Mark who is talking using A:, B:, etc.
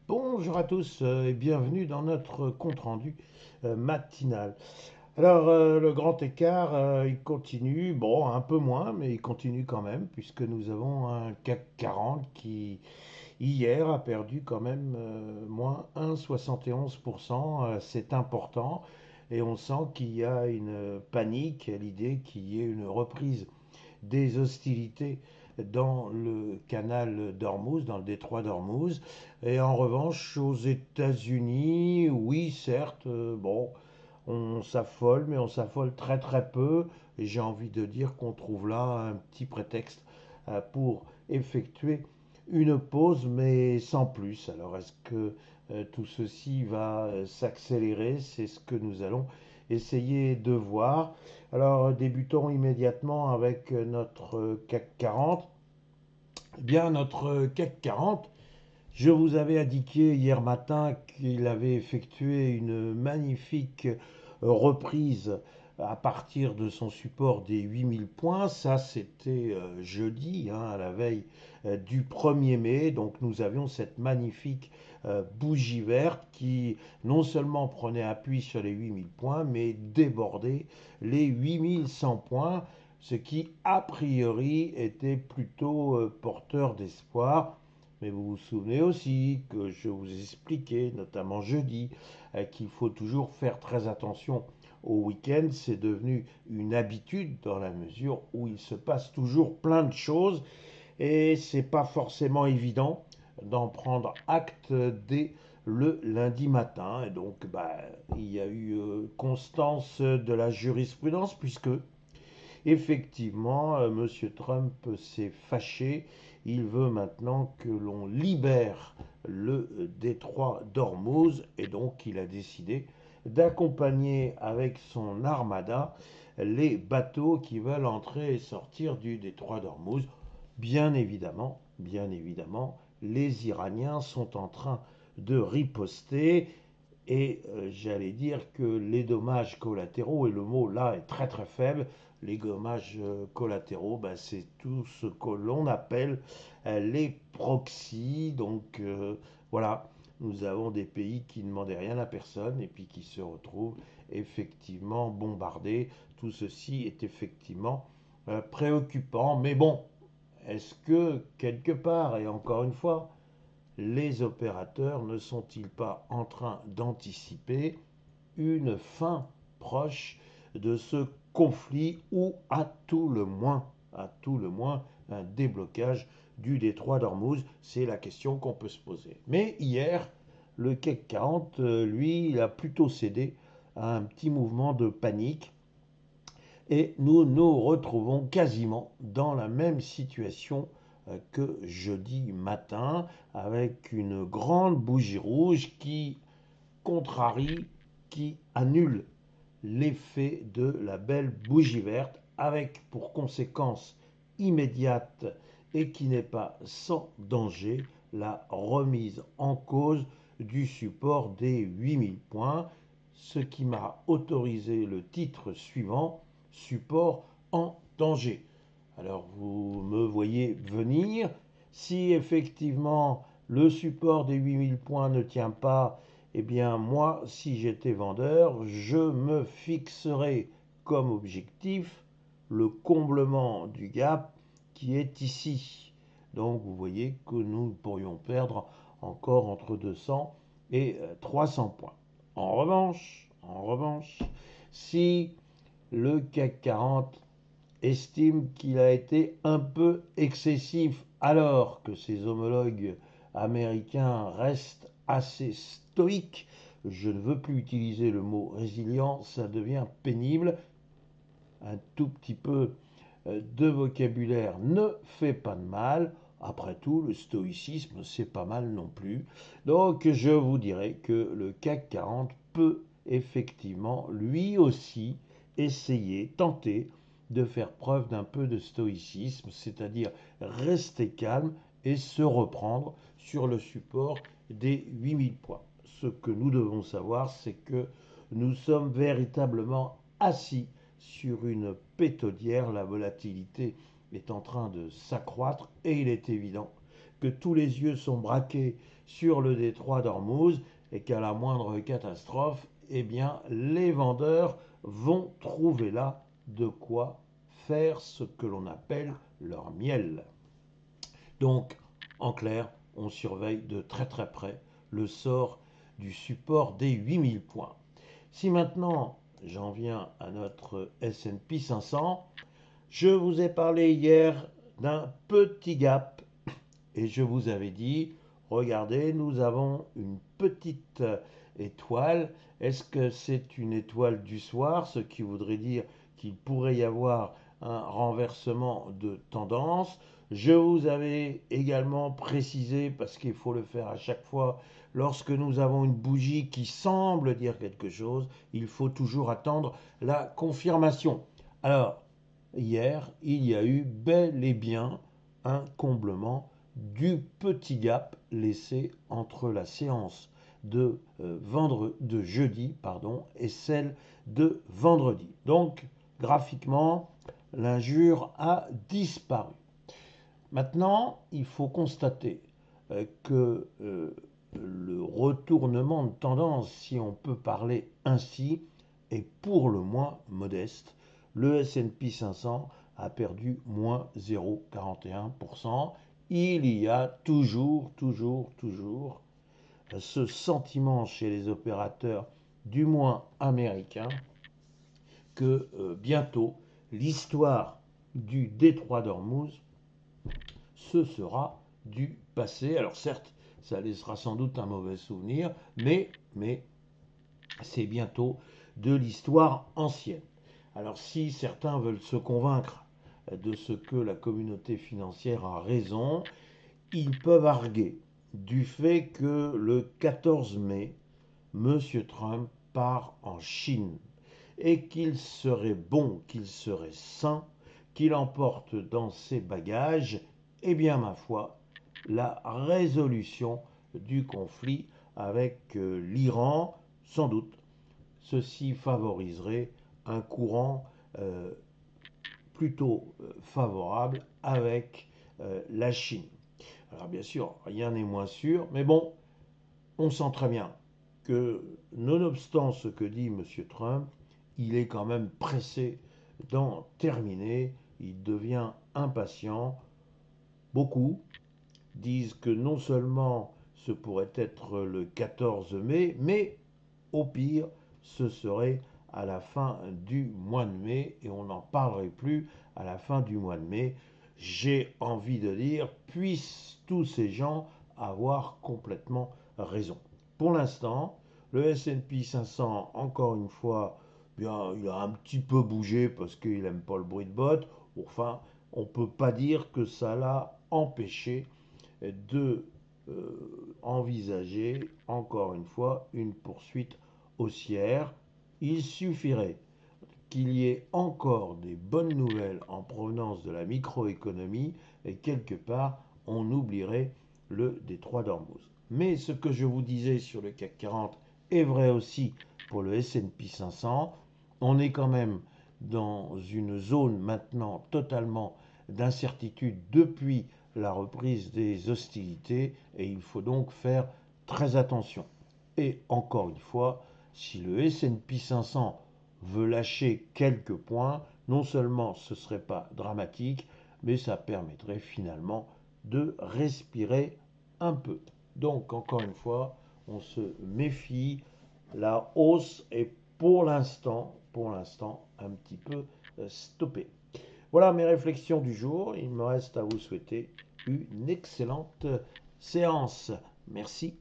A: Bonjour à tous et bienvenue dans notre compte-rendu matinal. Alors, le grand écart, il continue, bon, un peu moins, mais il continue quand même, puisque nous avons un CAC 40 qui, hier, a perdu quand même moins 1,71%. C'est important, et on sent qu'il y a une panique à l'idée qu'il y ait une reprise des hostilités dans le canal d'Ormuz, dans le détroit d'Ormuz. Et en revanche, aux États-Unis, oui, certes, bon, on s'affole, mais on s'affole très très peu. Et j'ai envie de dire qu'on trouve là un petit prétexte pour effectuer une pause, mais sans plus. Alors, est-ce que tout ceci va s'accélérer? C'est ce que nous allons essayer de voir. Alors, débutons immédiatement avec notre CAC 40. Eh bien, notre CAC 40, je vous avais indiqué hier matin qu'il avait effectué une magnifique reprise à partir de son support des 8000 points. Ça, c'était jeudi, hein, à la veille du 1er mai. Donc, nous avions cette magnifique bougie verte qui non seulement prenait appui sur les 8000 points, mais débordait les 8100 points, ce qui, a priori, était plutôt porteur d'espoir. Mais vous vous souvenez aussi que je vous expliquais, notamment jeudi, qu'il faut toujours faire très attention au week-end. C'est devenu une habitude dans la mesure où il se passe toujours plein de choses et c'est pas forcément évident d'en prendre acte dès le lundi matin. Et donc, il y a eu constance de la jurisprudence puisque effectivement, M. Trump s'est fâché. Il veut maintenant que l'on libère le détroit d'Ormuz et donc il a décidé d'accompagner avec son armada les bateaux qui veulent entrer et sortir du détroit d'Ormuz. Bien évidemment, les Iraniens sont en train de riposter et j'allais dire que les dommages collatéraux, et le mot là est très très faible, les dommages collatéraux, c'est tout ce que l'on appelle les proxys. Donc voilà, nous avons des pays qui ne demandaient rien à personne et puis qui se retrouvent effectivement bombardés. Tout ceci est effectivement préoccupant. Mais bon, est-ce que quelque part, et encore une fois, les opérateurs ne sont-ils pas en train d'anticiper une fin proche de ce conflit ou à tout le moins un déblocage du détroit d'Ormuz? C'est la question qu'on peut se poser. Mais hier, le CAC 40, lui, il a plutôt cédé à un petit mouvement de panique et nous nous retrouvons quasiment dans la même situation que jeudi matin avec une grande bougie rouge qui contrarie, qui annule l'effet de la belle bougie verte avec pour conséquence immédiate et qui n'est pas sans danger la remise en cause du support des 8000 points, ce qui m'a autorisé le titre suivant, support en danger. Alors vous me voyez venir, si effectivement le support des 8000 points ne tient pas, eh bien moi, si j'étais vendeur, je me fixerais comme objectif le comblement du gap qui est ici. Donc vous voyez que nous pourrions perdre encore entre 200 et 300 points. En revanche, si le CAC 40 estime qu'il a été un peu excessif alors que ses homologues américains restent assez stoïques. Je ne veux plus utiliser le mot résilient, ça devient pénible. Un tout petit peu de vocabulaire ne fait pas de mal. Après tout, le stoïcisme, c'est pas mal non plus. Donc, je vous dirais que le CAC 40 peut effectivement, lui aussi, essayer, tenter de faire preuve d'un peu de stoïcisme, c'est-à-dire rester calme et se reprendre sur le support des 8000 points. Ce que nous devons savoir, c'est que nous sommes véritablement assis sur une pétaudière, la volatilité est en train de s'accroître et il est évident que tous les yeux sont braqués sur le détroit d'Ormuz et qu'à la moindre catastrophe, eh bien, les vendeurs vont trouver là de quoi faire ce que l'on appelle leur miel. Donc, en clair, on surveille de très très près le sort du support des 8000 points. Si maintenant j'en viens à notre S&P 500, je vous ai parlé hier d'un petit gap et je vous avais dit, regardez, nous avons une petite étoile. Est-ce que c'est une étoile du soir, ce qui voudrait dire qu'il pourrait y avoir un renversement de tendance? Je vous avais également précisé, parce qu'il faut le faire à chaque fois, lorsque nous avons une bougie qui semble dire quelque chose, il faut toujours attendre la confirmation. Alors, hier, il y a eu bel et bien un comblement du petit gap laissé entre la séance de, de jeudi et celle de vendredi. Donc, graphiquement, l'injure a disparu. Maintenant, il faut constater que le retournement de tendance, si on peut parler ainsi, est pour le moins modeste. Le S&P 500 a perdu moins 0,41%. Il y a toujours ce sentiment chez les opérateurs, du moins américains, que bientôt l'histoire du détroit d'Ormuz ce sera du passé. Alors certes, ça laissera sans doute un mauvais souvenir, mais c'est bientôt de l'histoire ancienne. Alors si certains veulent se convaincre de ce que la communauté financière a raison, ils peuvent arguer du fait que le 14 mai, M. Trump part en Chine et qu'il serait bon, qu'il serait sain, qu'il emporte dans ses bagages, eh bien ma foi, la résolution du conflit avec l'Iran, sans doute. Ceci favoriserait un courant plutôt favorable avec la Chine. Alors bien sûr, rien n'est moins sûr, mais bon, on sent très bien que, nonobstant ce que dit M. Trump, il est quand même pressé d'en terminer, il devient impatient. Beaucoup disent que non seulement ce pourrait être le 14 mai, mais au pire, ce serait à la fin du mois de mai et on n'en parlerait plus à la fin du mois de mai. J'ai envie de dire, puissent tous ces gens avoir complètement raison. Pour l'instant, le S&P 500, encore une fois, bien, il a un petit peu bougé parce qu'il n'aime pas le bruit de bottes. Enfin, on ne peut pas dire que ça l'a empêché de envisager, encore une fois, une poursuite haussière. Il suffirait qu'il y ait encore des bonnes nouvelles en provenance de la microéconomie et quelque part, on oublierait le détroit d'Ormuz. Mais ce que je vous disais sur le CAC 40 est vrai aussi pour le S&P 500. On est quand même dans une zone maintenant totalement d'incertitude depuis la reprise des hostilités et il faut donc faire très attention. Et encore une fois, si le S&P 500 veut lâcher quelques points, non seulement ce ne serait pas dramatique, mais ça permettrait finalement de respirer un peu. Donc encore une fois, on se méfie, la hausse est pour l'instant un petit peu stoppée. Voilà mes réflexions du jour, il me reste à vous souhaiter une excellente séance. Merci.